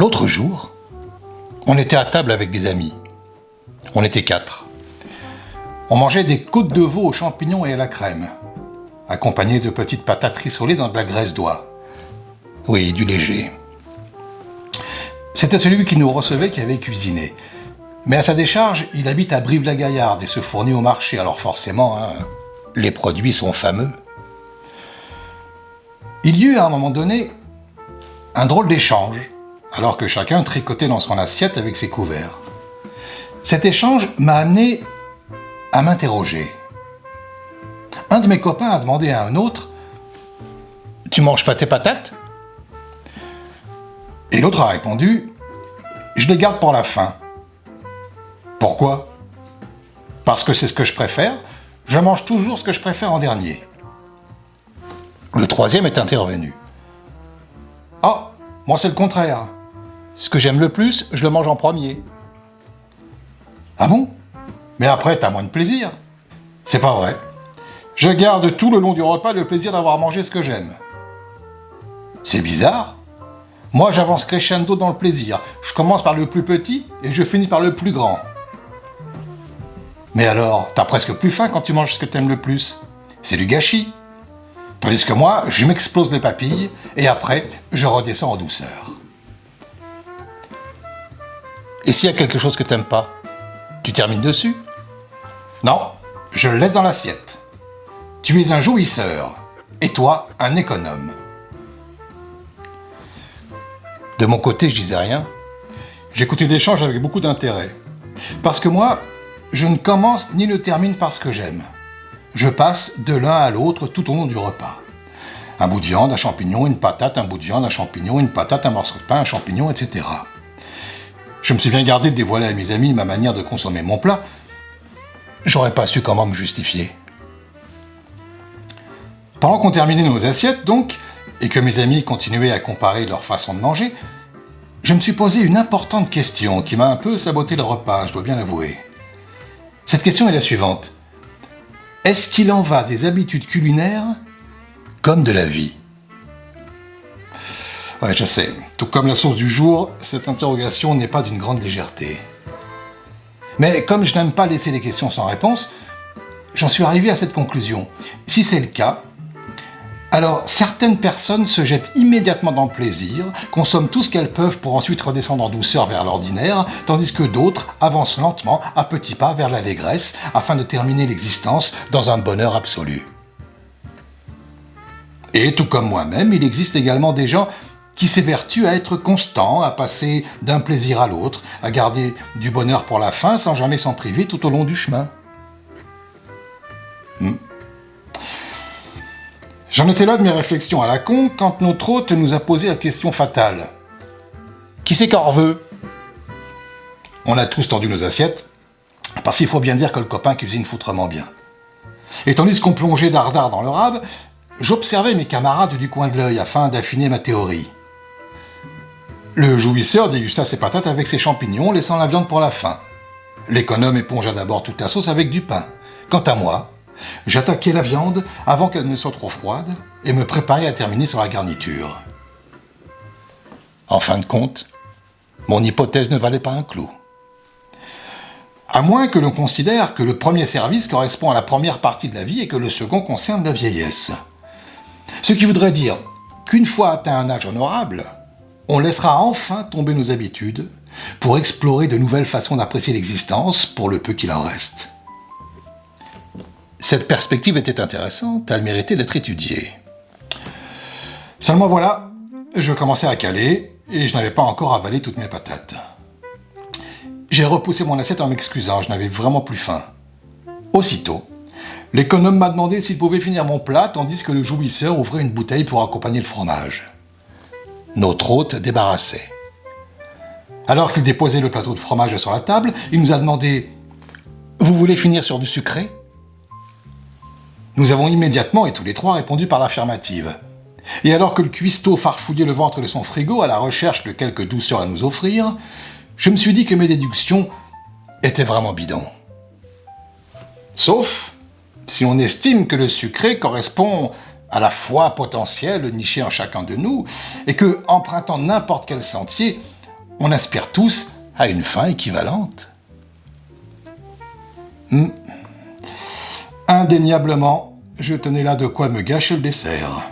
L'autre jour, on était à table avec des amis. On était 4. On mangeait des côtes de veau aux champignons et à la crème, accompagnées de petites patates rissolées dans de la graisse d'oie. Oui, du léger. C'était celui qui nous recevait qui avait cuisiné. Mais à sa décharge, il habite à Brive-la-Gaillarde et se fournit au marché. Alors forcément, les produits sont fameux. Il y eut à un moment donné un drôle d'échange, alors que chacun tricotait dans son assiette avec ses couverts. Cet échange m'a amené à m'interroger. Un de mes copains a demandé à un autre « Tu manges pas tes patates ?» Et l'autre a répondu « Je les garde pour la fin. » Pourquoi ? Parce que c'est ce que je préfère. Je mange toujours ce que je préfère en dernier. Le troisième est intervenu. « Ah, moi c'est le contraire. Ce que j'aime le plus, je le mange en premier. » Ah bon ? Mais après, t'as moins de plaisir. C'est pas vrai. Je garde tout le long du repas le plaisir d'avoir mangé ce que j'aime. C'est bizarre. Moi, j'avance crescendo dans le plaisir. Je commence par le plus petit et je finis par le plus grand. Mais alors, t'as presque plus faim quand tu manges ce que t'aimes le plus. C'est du gâchis. Tandis que moi, je m'explose les papilles et après, je redescends en douceur. Et s'il y a quelque chose que t'aimes pas, tu termines dessus ? Non, je le laisse dans l'assiette. Tu es un jouisseur et toi, un économe. De mon côté, je disais rien. J'écoutais l'échange avec beaucoup d'intérêt. Parce que moi, je ne commence ni ne termine par ce que j'aime. Je passe de l'un à l'autre tout au long du repas. Un bout de viande, un champignon, une patate, un bout de viande, un champignon, une patate, un morceau de pain, un champignon, etc. Je me suis bien gardé de dévoiler à mes amis ma manière de consommer mon plat. J'aurais pas su comment me justifier. Pendant qu'on terminait nos assiettes, donc, et que mes amis continuaient à comparer leur façon de manger, je me suis posé une importante question qui m'a un peu saboté le repas, je dois bien l'avouer. Cette question est la suivante. Est-ce qu'il en va des habitudes culinaires comme de la vie ? Ouais, je sais, tout comme la source du jour, cette interrogation n'est pas d'une grande légèreté. Mais comme je n'aime pas laisser les questions sans réponse, j'en suis arrivé à cette conclusion. Si c'est le cas, alors certaines personnes se jettent immédiatement dans le plaisir, consomment tout ce qu'elles peuvent pour ensuite redescendre en douceur vers l'ordinaire, tandis que d'autres avancent lentement, à petits pas, vers l'allégresse, afin de terminer l'existence dans un bonheur absolu. Et tout comme moi-même, il existe également des gens qui s'évertuent à être constants, à passer d'un plaisir à l'autre, à garder du bonheur pour la fin sans jamais s'en priver tout au long du chemin. J'en étais là de mes réflexions à la con quand notre hôte nous a posé la question fatale. Qui c'est qu'en veut ? On a tous tendu nos assiettes, parce qu'il faut bien dire que le copain cuisine foutrement bien. Et tandis qu'on plongeait dardard dans le rab, j'observais mes camarades du coin de l'œil afin d'affiner ma théorie. Le jouisseur dégusta ses patates avec ses champignons, laissant la viande pour la fin. L'économe épongea d'abord toute la sauce avec du pain. Quant à moi, j'attaquais la viande avant qu'elle ne soit trop froide et me préparais à terminer sur la garniture. En fin de compte, mon hypothèse ne valait pas un clou. À moins que l'on considère que le premier service correspond à la première partie de la vie et que le second concerne la vieillesse. Ce qui voudrait dire qu'une fois atteint un âge honorable, on laissera enfin tomber nos habitudes pour explorer de nouvelles façons d'apprécier l'existence pour le peu qu'il en reste. Cette perspective était intéressante, elle méritait d'être étudiée. Seulement voilà, je commençais à caler et je n'avais pas encore avalé toutes mes patates. J'ai repoussé mon assiette en m'excusant, je n'avais vraiment plus faim. Aussitôt, l'économe m'a demandé s'il pouvait finir mon plat tandis que le jouisseur ouvrait une bouteille pour accompagner le fromage. Notre hôte débarrassait. Alors qu'il déposait le plateau de fromage sur la table, il nous a demandé « Vous voulez finir sur du sucré ?» Nous avons immédiatement, et tous les trois, répondu par l'affirmative. Et alors que le cuistot farfouillait le ventre de son frigo à la recherche de quelque douceur à nous offrir, je me suis dit que mes déductions étaient vraiment bidons. Sauf si on estime que le sucré correspond à la foi potentielle nichée en chacun de nous, et que, empruntant n'importe quel sentier, on aspire tous à une fin équivalente. Indéniablement, je tenais là de quoi me gâcher le dessert.